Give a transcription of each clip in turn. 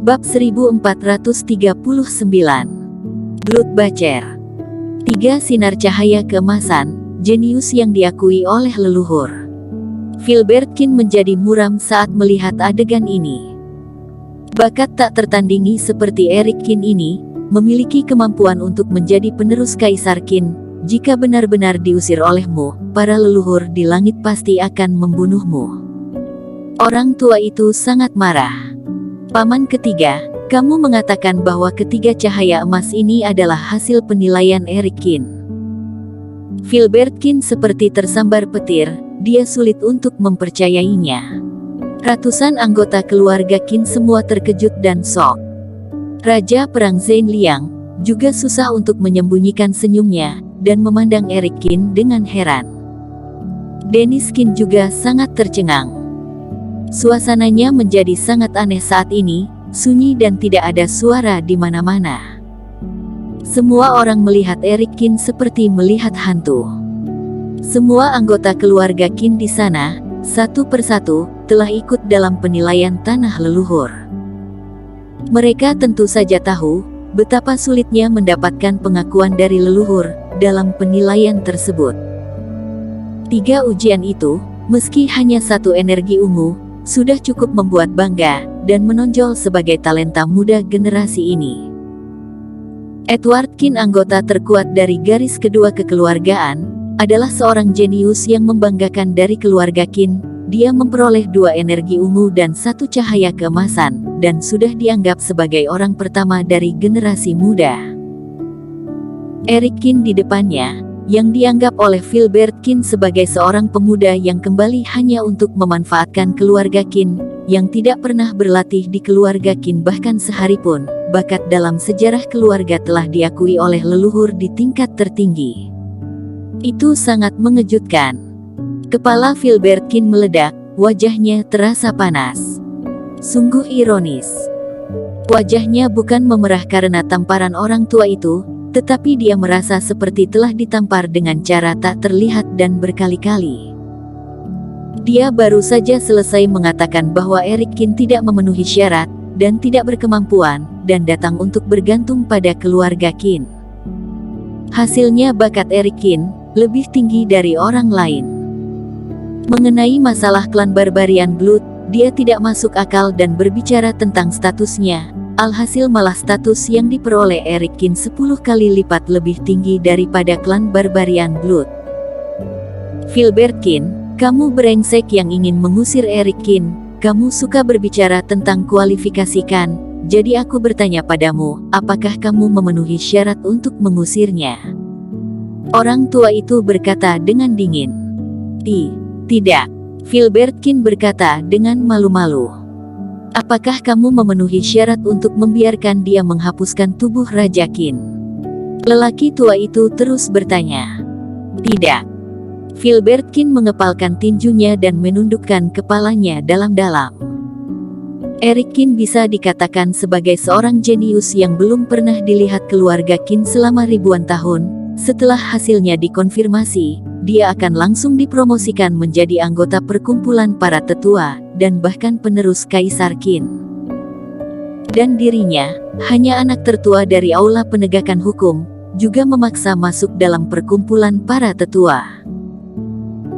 Bab 1439. Bloodbacher. 3 sinar cahaya keemasan, jenius yang diakui oleh leluhur. Filbertkin menjadi muram saat melihat adegan ini. Bakat tak tertandingi seperti Erik Kin ini, memiliki kemampuan untuk menjadi penerus Kaisar Qin. Jika benar-benar diusir olehmu, para leluhur di langit pasti akan membunuhmu. Orang tua itu sangat marah. Paman ketiga, kamu mengatakan bahwa ketiga cahaya emas ini adalah hasil penilaian Erik Kin. Filbertkin seperti tersambar petir, dia sulit untuk mempercayainya. Ratusan anggota keluarga Qin semua terkejut dan shock. Raja Perang Zhen Liang juga susah untuk menyembunyikan senyumnya, dan memandang Erik Kin dengan heran. Dennis Qin juga sangat tercengang. Suasananya menjadi sangat aneh saat ini, sunyi dan tidak ada suara di mana-mana. Semua orang melihat Erik Kin seperti melihat hantu. Semua anggota keluarga Qin di sana, satu persatu, telah ikut dalam penilaian tanah leluhur. Mereka tentu saja tahu betapa sulitnya mendapatkan pengakuan dari leluhur dalam penilaian tersebut. 3 ujian itu, meski hanya satu energi ungu, sudah cukup membuat bangga dan menonjol sebagai talenta muda generasi ini. Edward Qin, anggota terkuat dari garis kedua kekeluargaan, adalah seorang jenius yang membanggakan dari keluarga Qin. Dia memperoleh 2 energi ungu dan 1 cahaya keemasan, dan sudah dianggap sebagai orang pertama dari generasi muda. Erik Kin di depannya, yang dianggap oleh Filbertkin sebagai seorang pemuda yang kembali hanya untuk memanfaatkan keluarga Qin, yang tidak pernah berlatih di keluarga Qin bahkan sehari pun. Bakat dalam sejarah keluarga telah diakui oleh leluhur di tingkat tertinggi. Itu sangat mengejutkan. Kepala Filbertkin meledak, wajahnya terasa panas. Sungguh ironis. Wajahnya bukan memerah karena tamparan orang tua itu, tetapi dia merasa seperti telah ditampar dengan cara tak terlihat dan berkali-kali. Dia baru saja selesai mengatakan bahwa Erik Kin tidak memenuhi syarat, dan tidak berkemampuan, dan datang untuk bergantung pada keluarga Qin. Hasilnya bakat Erik Kin lebih tinggi dari orang lain. Mengenai masalah klan Barbarian Blood, dia tidak masuk akal dan berbicara tentang statusnya. Alhasil malah status yang diperoleh Erik Kin 10 kali lipat lebih tinggi daripada klan Barbarian Blood. Filbertkin, kamu brengsek yang ingin mengusir Erik Kin. Kamu suka berbicara tentang kualifikasikan, jadi aku bertanya padamu, apakah kamu memenuhi syarat untuk mengusirnya? Orang tua itu berkata dengan dingin. Tidak. Filbertkin berkata dengan malu-malu. Apakah kamu memenuhi syarat untuk membiarkan dia menghapuskan tubuh Raja Qin? Lelaki tua itu terus bertanya. Tidak. Filbertkin mengepalkan tinjunya dan menundukkan kepalanya dalam-dalam. Erik Kin bisa dikatakan sebagai seorang jenius yang belum pernah dilihat keluarga Qin selama ribuan tahun. Setelah hasilnya dikonfirmasi, dia akan langsung dipromosikan menjadi anggota perkumpulan para tetua, dan bahkan penerus Kaisar Qin. Dan dirinya, hanya anak tertua dari aula penegakan hukum, juga memaksa masuk dalam perkumpulan para tetua.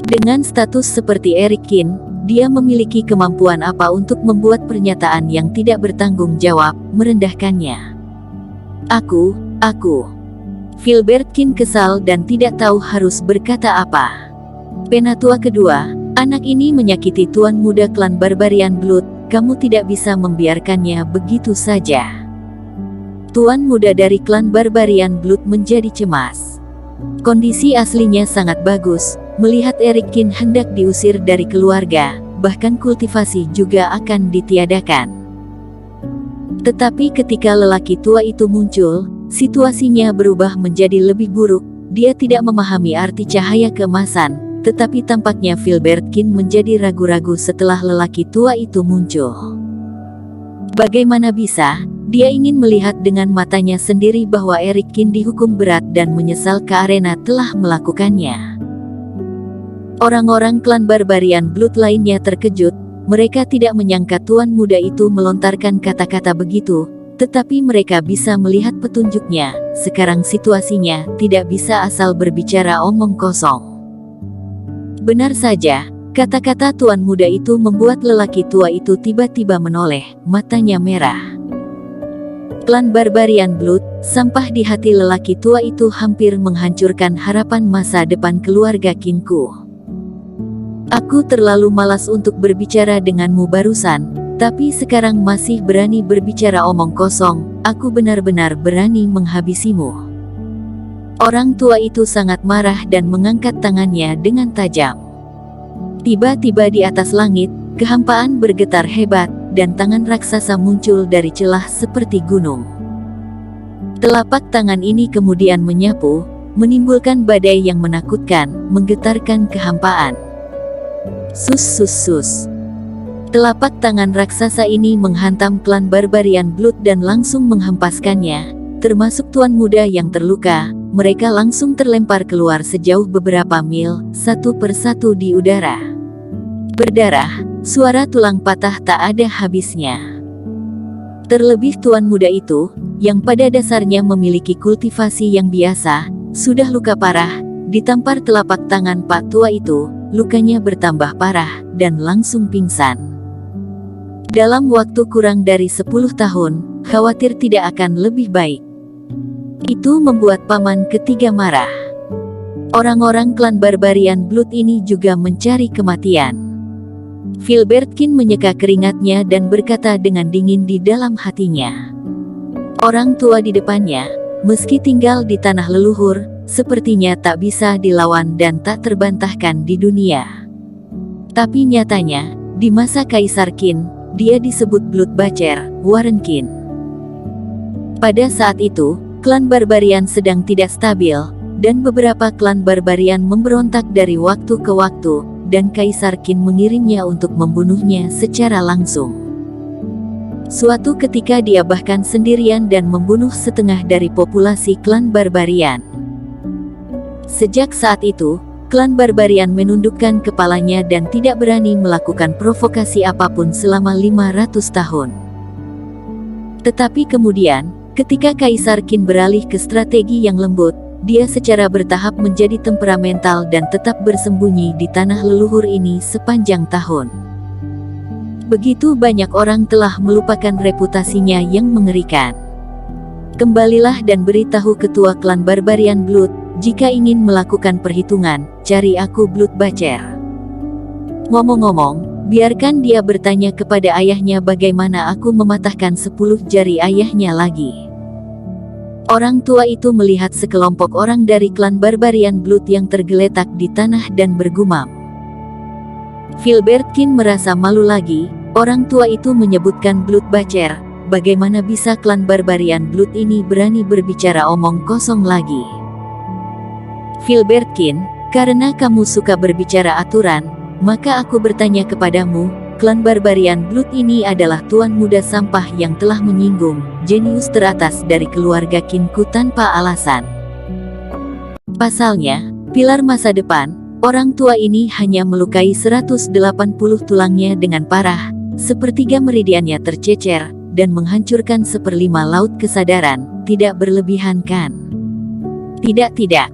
Dengan status seperti Erik Kin, dia memiliki kemampuan apa untuk membuat pernyataan yang tidak bertanggung jawab, merendahkannya. Aku. Filbertkin kesal dan tidak tahu harus berkata apa. Penatua kedua, anak ini menyakiti tuan muda klan Barbarian Blood, kamu tidak bisa membiarkannya begitu saja. Tuan muda dari klan Barbarian Blood menjadi cemas. Kondisi aslinya sangat bagus, melihat Erik Kin hendak diusir dari keluarga, bahkan kultivasi juga akan ditiadakan. Tetapi ketika lelaki tua itu muncul, situasinya berubah menjadi lebih buruk. Dia tidak memahami arti cahaya keemasan, tetapi tampaknya Filbertkin menjadi ragu-ragu setelah lelaki tua itu muncul. Bagaimana bisa, dia ingin melihat dengan matanya sendiri bahwa Erik Kin dihukum berat dan menyesal ke arena telah melakukannya. Orang-orang klan Barbarian Blood lainnya terkejut, mereka tidak menyangka tuan muda itu melontarkan kata-kata begitu, tetapi mereka bisa melihat petunjuknya. Sekarang situasinya tidak bisa asal berbicara omong kosong. Benar saja, kata-kata tuan muda itu membuat lelaki tua itu tiba-tiba menoleh, matanya merah. Klan Barbarian Blood, sampah di hati lelaki tua itu hampir menghancurkan harapan masa depan keluarga Qinku. Aku terlalu malas untuk berbicara denganmu barusan, tapi sekarang masih berani berbicara omong kosong. Aku benar-benar berani menghabisimu. Orang tua itu sangat marah dan mengangkat tangannya dengan tajam. Tiba-tiba di atas langit, kehampaan bergetar hebat, dan tangan raksasa muncul dari celah seperti gunung. Telapak tangan ini kemudian menyapu, menimbulkan badai yang menakutkan, menggetarkan kehampaan. Sus sus sus. Telapak tangan raksasa ini menghantam klan Barbarian Blood dan langsung menghempaskannya, termasuk tuan muda yang terluka. Mereka langsung terlempar keluar sejauh beberapa mil, satu persatu di udara. Berdarah, suara tulang patah tak ada habisnya. Terlebih tuan muda itu, yang pada dasarnya memiliki kultivasi yang biasa, sudah luka parah. Ditampar telapak tangan Pak Tua itu, lukanya bertambah parah, dan langsung pingsan. Dalam waktu kurang dari 10 tahun, khawatir tidak akan lebih baik. Itu membuat paman ketiga marah. Orang-orang klan Barbarian Blood ini juga mencari kematian. Filbertkin menyeka keringatnya dan berkata dengan dingin di dalam hatinya. Orang tua di depannya, meski tinggal di tanah leluhur, sepertinya tak bisa dilawan dan tak terbantahkan di dunia. Tapi nyatanya, di masa Kaisar Qin, dia disebut Bloodbacher, Warren Qin. Pada saat itu, klan Barbarian sedang tidak stabil, dan beberapa klan Barbarian memberontak dari waktu ke waktu, dan Kaisar Qin mengirimnya untuk membunuhnya secara langsung. Suatu ketika dia bahkan sendirian dan membunuh setengah dari populasi klan Barbarian. Sejak saat itu, klan Barbarian menundukkan kepalanya dan tidak berani melakukan provokasi apapun selama 500 tahun. Tetapi kemudian, ketika Kaisar Qin beralih ke strategi yang lembut, dia secara bertahap menjadi temperamental dan tetap bersembunyi di tanah leluhur ini sepanjang tahun. Begitu banyak orang telah melupakan reputasinya yang mengerikan. Kembalilah dan beritahu ketua klan Barbarian Blood, jika ingin melakukan perhitungan, cari aku Bloodbacher. Ngomong-ngomong, biarkan dia bertanya kepada ayahnya bagaimana aku mematahkan 10 jari ayahnya lagi. Orang tua itu melihat sekelompok orang dari klan Barbarian Blood yang tergeletak di tanah dan bergumam. Filbertkin merasa malu lagi. Orang tua itu menyebutkan Bloodbacher. Bagaimana bisa klan Barbarian Blood ini berani berbicara omong kosong lagi? Filbertkin, karena kamu suka berbicara aturan, maka aku bertanya kepadamu. Klan Barbarian Blood ini adalah tuan muda sampah yang telah menyinggung jenius teratas dari keluarga Qinku tanpa alasan. Pasalnya, pilar masa depan, orang tua ini hanya melukai 180 tulangnya dengan parah, sepertiga meridiannya tercecer, dan menghancurkan 1/5 laut kesadaran. Tidak berlebihan kan? Tidak.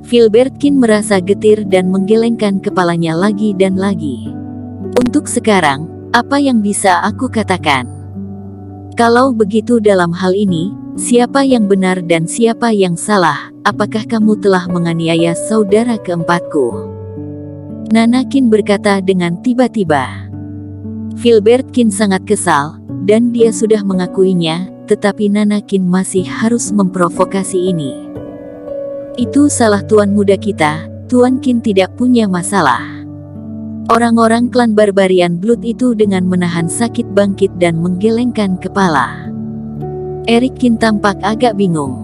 Filbertkin merasa getir dan menggelengkan kepalanya lagi dan lagi. Untuk sekarang, apa yang bisa aku katakan? Kalau begitu dalam hal ini, siapa yang benar dan siapa yang salah? Apakah kamu telah menganiaya saudara keempatku? Nana Qin berkata dengan tiba-tiba. Filbertkin sangat kesal, dan dia sudah mengakuinya, tetapi Nana Qin masih harus memprovokasi ini. Itu salah tuan muda kita, Tuan Qin tidak punya masalah. Orang-orang klan Barbarian Blood itu dengan menahan sakit bangkit dan menggelengkan kepala. Erik Qin tampak agak bingung.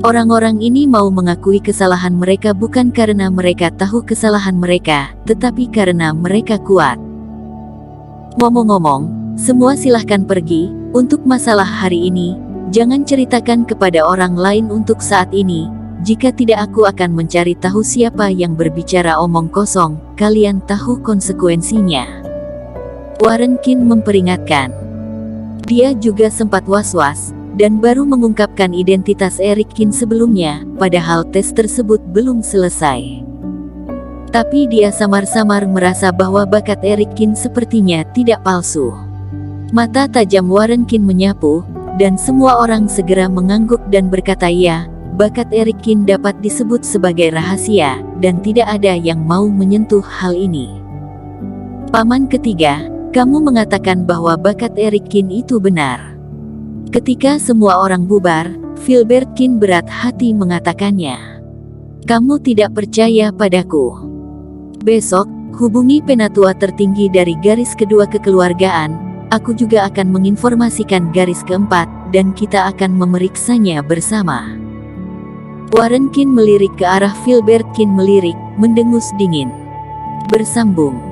Orang-orang ini mau mengakui kesalahan mereka bukan karena mereka tahu kesalahan mereka, tetapi karena mereka kuat. Ngomong-ngomong, semua silahkan pergi. Untuk masalah hari ini, jangan ceritakan kepada orang lain untuk saat ini. Jika tidak, aku akan mencari tahu siapa yang berbicara omong kosong. Kalian tahu konsekuensinya. Warren Keane memperingatkan. Dia juga sempat was-was, dan baru mengungkapkan identitas Eric Keane sebelumnya, padahal tes tersebut belum selesai. Tapi dia samar-samar merasa bahwa bakat Eric Keane sepertinya tidak palsu. Mata tajam Warren Keane menyapu, dan semua orang segera mengangguk dan berkata ya, bakat Eric Keane dapat disebut sebagai rahasia, dan tidak ada yang mau menyentuh hal ini. Paman ketiga, kamu mengatakan bahwa bakat Eric Keane itu benar. Ketika semua orang bubar, Filbert Keane berat hati mengatakannya. Kamu tidak percaya padaku. Besok, hubungi penatua tertinggi dari garis kedua kekeluargaan. Aku juga akan menginformasikan garis keempat, dan kita akan memeriksanya bersama. Warren Keane melirik ke arah Filbert Keane melirik, mendengus dingin. Bersambung.